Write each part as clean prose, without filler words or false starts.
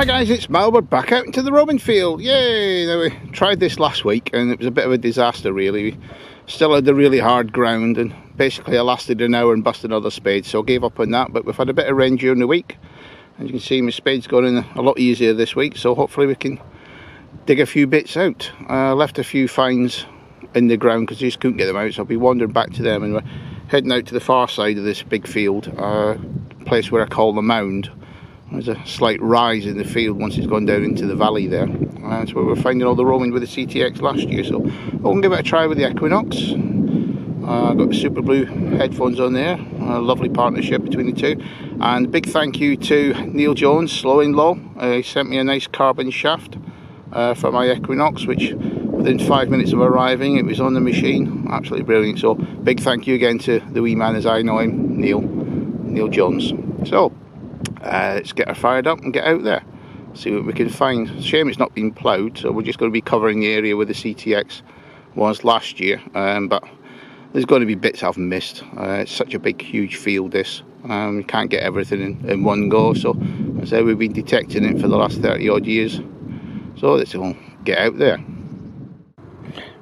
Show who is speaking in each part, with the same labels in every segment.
Speaker 1: Guys, it's Mal. We're back out into the roaming field. Yay! Now, we tried this last week and it was a bit of a disaster really. We still had the really hard ground and basically I lasted an hour and busted another spade, so I gave up on that. But we've had a bit of rain during the week. As you can see, my spade's gone in a lot easier this week, so hopefully we can dig a few bits out. Left a few finds in the ground because I just couldn't get them out, so I'll be wandering back to them, and we're heading out to the far side of this big field, place where I call the mound. There's a slight rise in the field once it's gone down into the valley there. That's where we're finding all the roaming with the CTX last year, so we'll give it a try with the Equinox. I've got the Super Blue headphones on there, a lovely partnership between the two. And big thank you to Neil Jones, Slow-in-Law. He sent me a nice carbon shaft for my Equinox, which within 5 minutes of arriving it was on the machine. Absolutely brilliant. So big thank you again to the wee man as I know him, Neil Jones. So let's get her fired up and get out there, see what we can find. Shame it's not been ploughed, so we're just going to be covering the area where the CTX was last year, but there's going to be bits I've missed. It's such a big huge field this, you can't get everything in one go, so as I say, we've been detecting it for the last 30 odd years, so let's all get out there.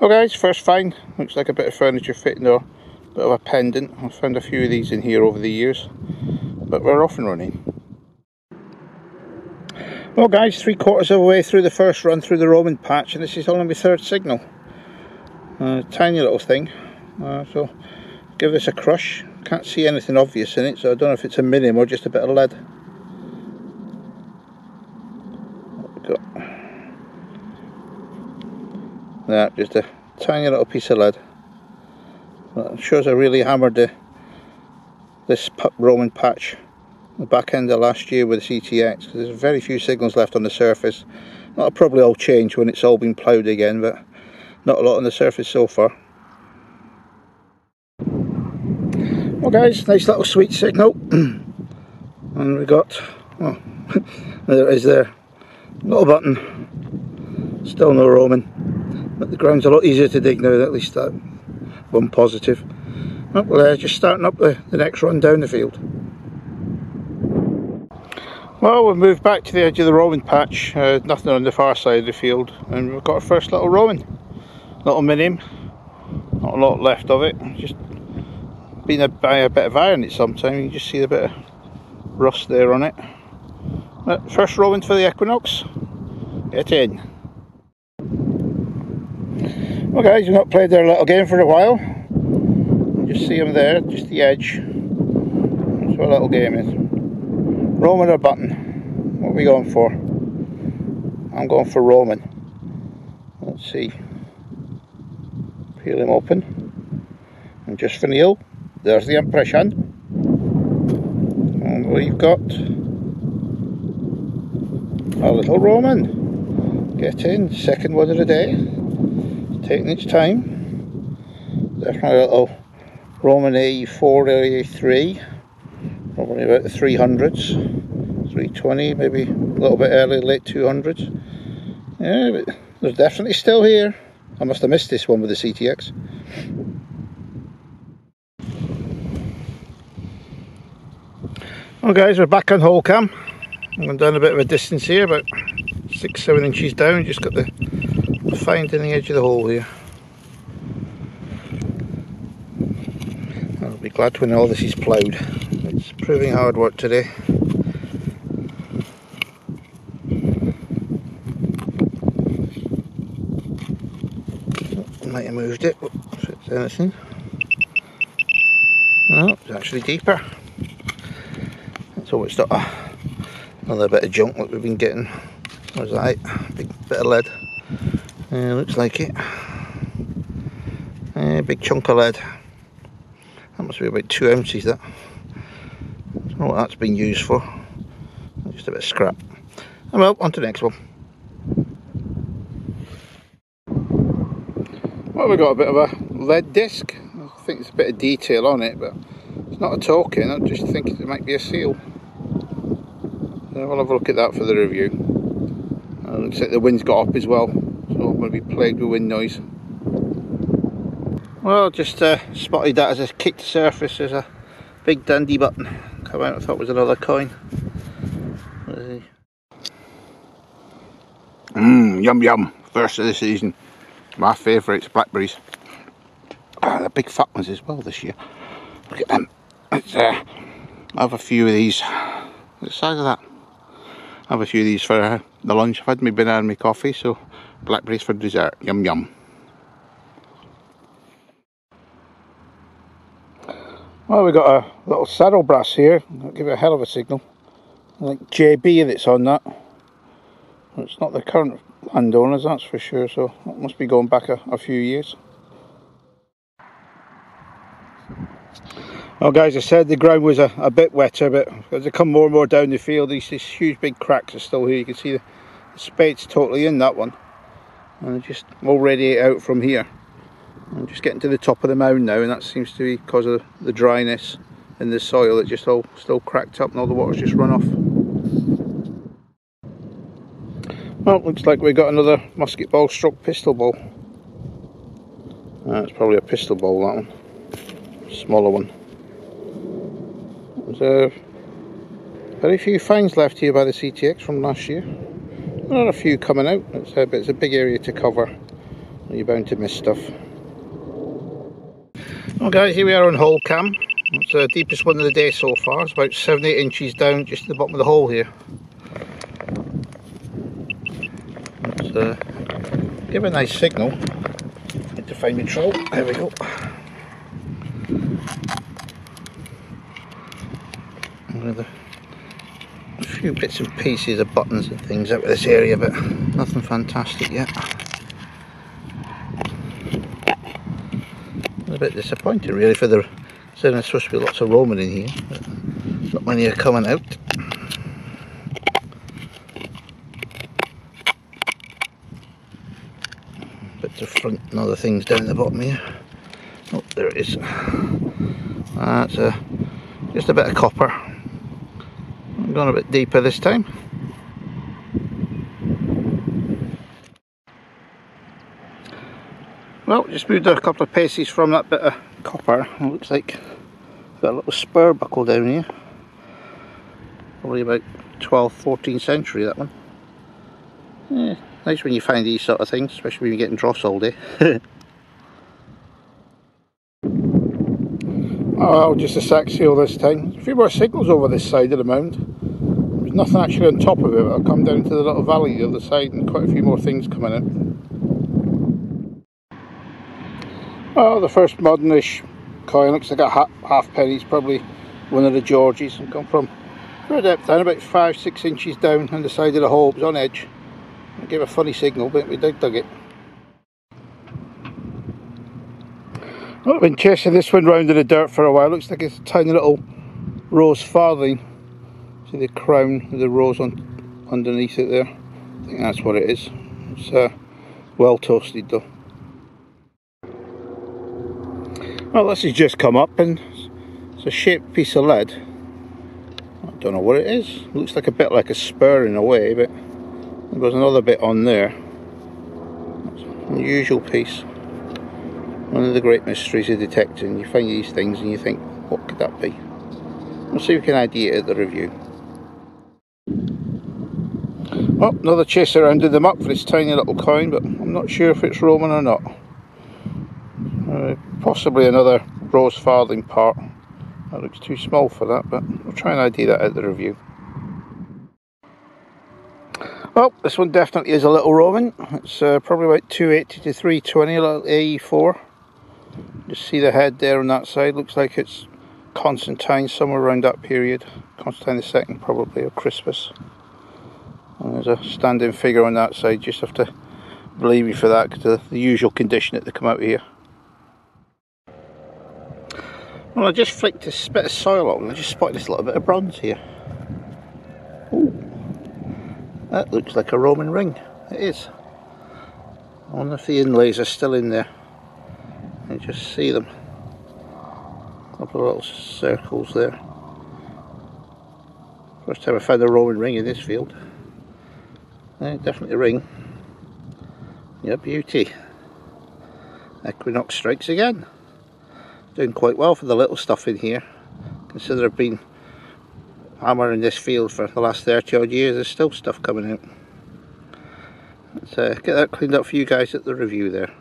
Speaker 1: Well guys, first find looks like a bit of furniture fitting or a bit of a pendant. I've found a few of these in here over the years, but we're off and running. Well guys, 3/4 of the way through the first run through the roaming patch, and this is only my third signal. Tiny little thing, so give this a crush. Can't see anything obvious in it, so I don't know if it's a minim or just a bit of lead. What we got? That, just a tiny little piece of lead. Well, it shows I really hammered this roaming patch the back end of last year with the CTX, because there's very few signals left on the surface. That'll probably all change when it's all been ploughed again, but not a lot on the surface so far. Well guys, nice little sweet signal. And we got, oh, there it is there, little button, still no roaming, but the ground's a lot easier to dig now, at least that one positive. Well, just starting up the next run down the field. Well, we've moved back to the edge of the roaming patch, nothing on the far side of the field, and we've got our first little roaming. Little minim, not a lot left of it, just been by a bit of iron it sometime, you can just see a bit of rust there on it. But first roaming for the Equinox, get in. Well guys, we've not played their little game for a while, you just see them there, just the edge. That's what a little game is. Roaming or button? What are we going for? I'm going for roaming. Let's see. Peel him open. And just for Neil, there's the impression. And we've got a little roaming. Get in, second one of the day. It's taking its time. Definitely a little roaming A4, A3. Probably about the 300s, 320, maybe a little bit early, late 200s. Yeah, but they're definitely still here. I must have missed this one with the CTX. Well guys, we're back on hole cam. I'm going down a bit of a distance here, about 6-7 inches down. Just got the find in the edge of the hole here. I'll be glad when all this is ploughed. It's proving hard work today. Might have moved it, if it's anything. No, it's actually deeper. So it's got another bit of junk that we've been getting. What's that? Big bit of lead. Looks like it. Big chunk of lead. That must be about 2 ounces, that. I don't know what that's been used for. Just a bit of scrap. And well, on to the next one. Well, we've got a bit of a lead disc. I think there's a bit of detail on it, but it's not a token. I just think it might be a seal. So we'll have a look at that for the review. Looks like the wind's got up as well, so I'm going to be plagued with wind noise. Well, just spotted that as I kicked the surface. There's a big dandy button come out. I thought it was another coin. Yum yum. First of the season. My favourites, blackberries. They're big fat ones as well this year. Look at them. I have a few of these. The size of that. I have a few of these for the lunch. I've had my banana and my coffee, so blackberries for dessert. Yum yum. Well, we've got a little saddle brass here. I'll give it a hell of a signal. I think JB that's on that. It's not the current landowners, that's for sure, so it must be going back a few years. Well guys, I said the ground was a bit wetter, but as I come more and more down the field, these huge big cracks are still here. You can see the spade's totally in that one. And I just all radiate out from here. I'm just getting to the top of the mound now, and that seems to be because of the dryness in the soil. It just all still cracked up and all the water's just run off. Well, looks like we've got another musket ball stroke pistol ball. That's probably a pistol ball, that one. Smaller one. There's very few finds left here by the CTX from last year. There are a few coming out, but it's a big area to cover. You're bound to miss stuff. Well guys, here we are on hole cam. It's the deepest one of the day so far. It's about 7-8 inches down just at the bottom of the hole here. Give a nice signal. Need to find my troll. There we go. A few bits and pieces of buttons and things out of this area, but nothing fantastic yet. A bit disappointed really for the saying there's supposed to be lots of roaming in here, but not many are coming out. Bits of front and other things down the bottom here. Oh, there it is. That's just a bit of copper. I'm going a bit deeper this time. Well, just moved a couple of paces from that bit of copper. It looks like got a little spur buckle down here. Probably about 12th, 14th century, that one. Yeah, nice when you find these sort of things, especially when you're getting dross all day. Oh, just a sack seal this time. A few more signals over this side of the mound. There's nothing actually on top of it, but I'll come down to the little valley the other side and quite a few more things coming out. Oh, the first modernish coin looks like a half penny. It's probably one of the Georges. I've gone from a depth down, about 5-6 inches down on the side of the hole. It was on edge. It gave a funny signal, but we dug it. Well, I've been chasing this one round in the dirt for a while. Looks like it's a tiny little rose farthing. See the crown with the rose on underneath it there. I think that's what it is. It's well toasted though. Well, this has just come up and it's a shaped piece of lead. I don't know what it is. Looks like a bit like a spur in a way, but there's another bit on there. It's an unusual piece. One of the great mysteries of detecting. You find these things and you think, what could that be? We'll see if we can ID it at the review. Oh, another chase around in the muck for this tiny little coin, but I'm not sure if it's Roman or not. Possibly another rose farthing part. That looks too small for that, but we'll try and ID that at the review. Well, this one definitely is a little Roman. It's probably about 280 to 320, a little AE4. Just see the head there on that side. Looks like it's Constantine, somewhere around that period. Constantine II probably, or Crispus. And there's a standing figure on that side. Just have to believe me for that, because the usual condition that they come out here. Well, I just flicked this bit of soil on and I just spotted this little bit of bronze here. Ooh, that looks like a Roman ring. It is. I wonder if the inlays are still in there. You just see them. A couple of little circles there. First time I found a Roman ring in this field. Yeah, definitely a ring. Yeah, beauty. Equinox strikes again. Doing quite well for the little stuff in here. Consider I've been hammering this field for the last 30 odd years, there's still stuff coming out. Let's get that cleaned up for you guys at the review there.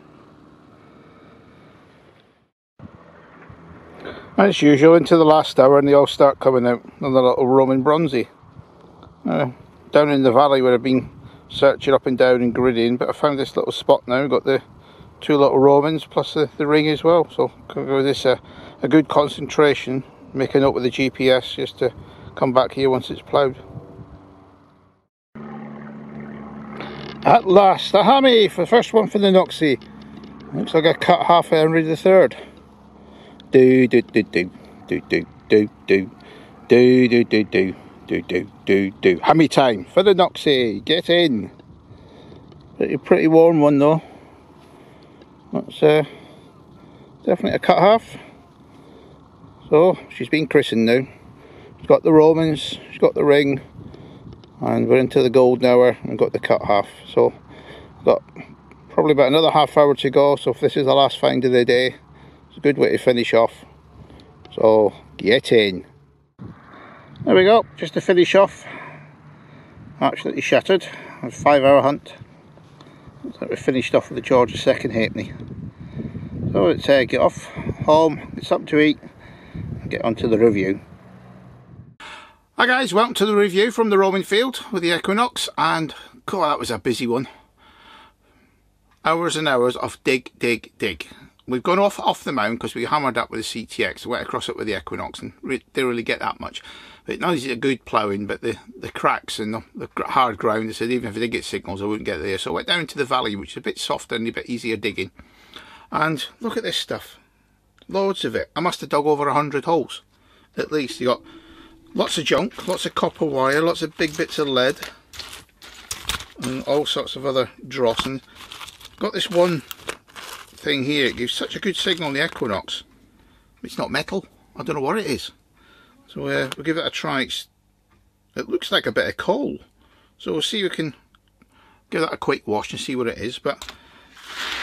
Speaker 1: As usual, into the last hour and they all start coming out on the little Roman bronzy. Down in the valley where I've been searching up and down and gridding, but I found this little spot now. Got the two little Romans plus the ring as well, so give this a good concentration, make a note with the GPS just to come back here once it's ploughed. At last, a hammy for the first one for the Noxie. Looks like I cut half of Henry the Third. Do do do do do do do do do do do do do do do. Hammy time for the Noxie. Get in. Pretty warm one though. That's definitely a cut half. So she's been christened now. She's got the Romans, she's got the ring, and we're into the golden hour and got the cut half. So got probably about another half hour to go. So if this is the last find of the day, it's a good way to finish off. So get in. There we go, just to finish off. Absolutely shattered. A 5-hour hunt. Looks like we finished off with the George II halfpenny. So let's get off home, get something to eat, and get on to the review. Hi guys, welcome to the review from the Roman field with the Equinox, and God, that was a busy one. Hours and hours of dig. We've gone off the mound because we hammered up with the CTX, went across it with the Equinox and didn't really get that much. But not only is it a good ploughing, but the cracks and the hard ground, I said even if I did get signals I wouldn't get there. So I went down into the valley, which is a bit softer and a bit easier digging. And look at this stuff, loads of it. I must have dug over 100 holes at least. You got lots of junk, lots of copper wire, lots of big bits of lead and all sorts of other dross. And got this one thing here, it gives such a good signal on the Equinox. It's not metal, I don't know what it is. So we'll give it a try. It looks like a bit of coal. So we'll see if we can give that a quick wash and see what it is. But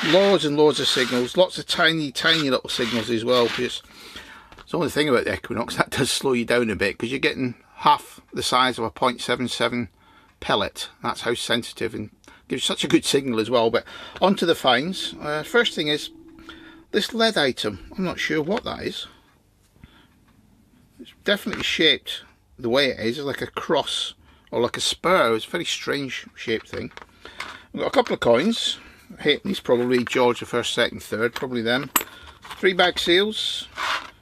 Speaker 1: loads and loads of signals, lots of tiny little signals as well. Because it's the only thing about the Equinox, that does slow you down a bit because you're getting half the size of a 0.77 pellet. That's how sensitive, and gives such a good signal as well. But on to the finds. First thing is this lead item. I'm not sure what that is. It's definitely shaped the way it is, like a cross or like a spur. It's a very strange shaped thing. We've got a couple of coins. Halfpennies, probably George the 1st, 2nd, 3rd, probably them. 3 bag seals,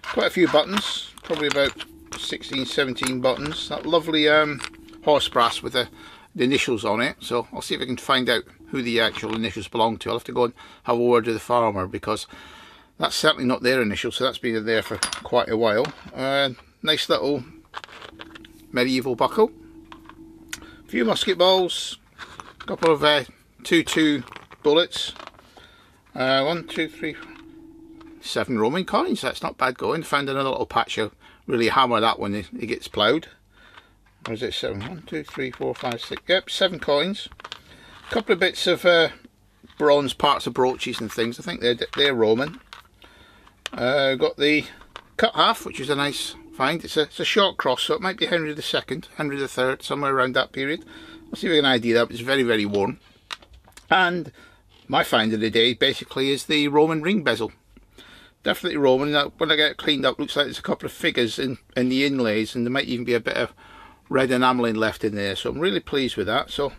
Speaker 1: quite a few buttons, probably about 16, 17 buttons. That lovely horse brass with the initials on it. So I'll see if I can find out who the actual initials belong to. I'll have to go and have a word with the farmer because that's certainly not their initials, so that's been there for quite a while. Nice little medieval buckle. A few musket balls, a couple of 2-2 bullets. 1, 2, 3, 7 Roman coins. That's not bad going. Found another little patch. I'll really hammer that when it gets ploughed. Or is it 7? 1, 2, 3, 4, 5, 6. Yep, 7 coins. A couple of bits of bronze parts of brooches and things. I think they're Roman. Got the cut half, which is a nice find. It's a short cross, so it might be Henry II, Henry III, somewhere around that period. I'll see if we can ID that, but it's very, very worn. And my find of the day basically is the Roman ring bezel. Definitely Roman. Now, when I get it cleaned up, looks like there's a couple of figures in the inlays, and there might even be a bit of red enameling left in there. So I'm really pleased with that. So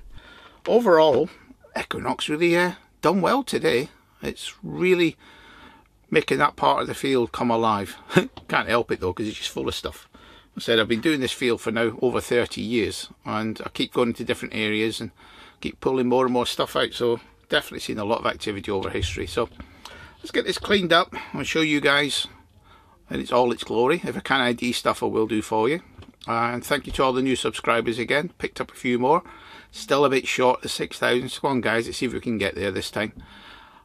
Speaker 1: overall, Equinox really done well today. It's really making that part of the field come alive. Can't help it though, because it's just full of stuff. I said I've been doing this field for now over 30 years, and I keep going to different areas and keep pulling more and more stuff out. So definitely seen a lot of activity over history. So let's get this cleaned up. I'll show you guys in all its glory. If I can ID stuff, I will do for you. And thank you to all the new subscribers again. Picked up a few more. Still a bit short of 6,000. So come on guys, let's see if we can get there this time.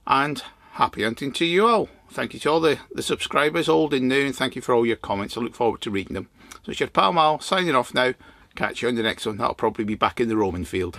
Speaker 1: And happy hunting to you all. Thank you to all the subscribers, old and new, and thank you for all your comments. I look forward to reading them. So it's your pal Mal signing off now. Catch you on the next one. That'll probably be back in the Roman field.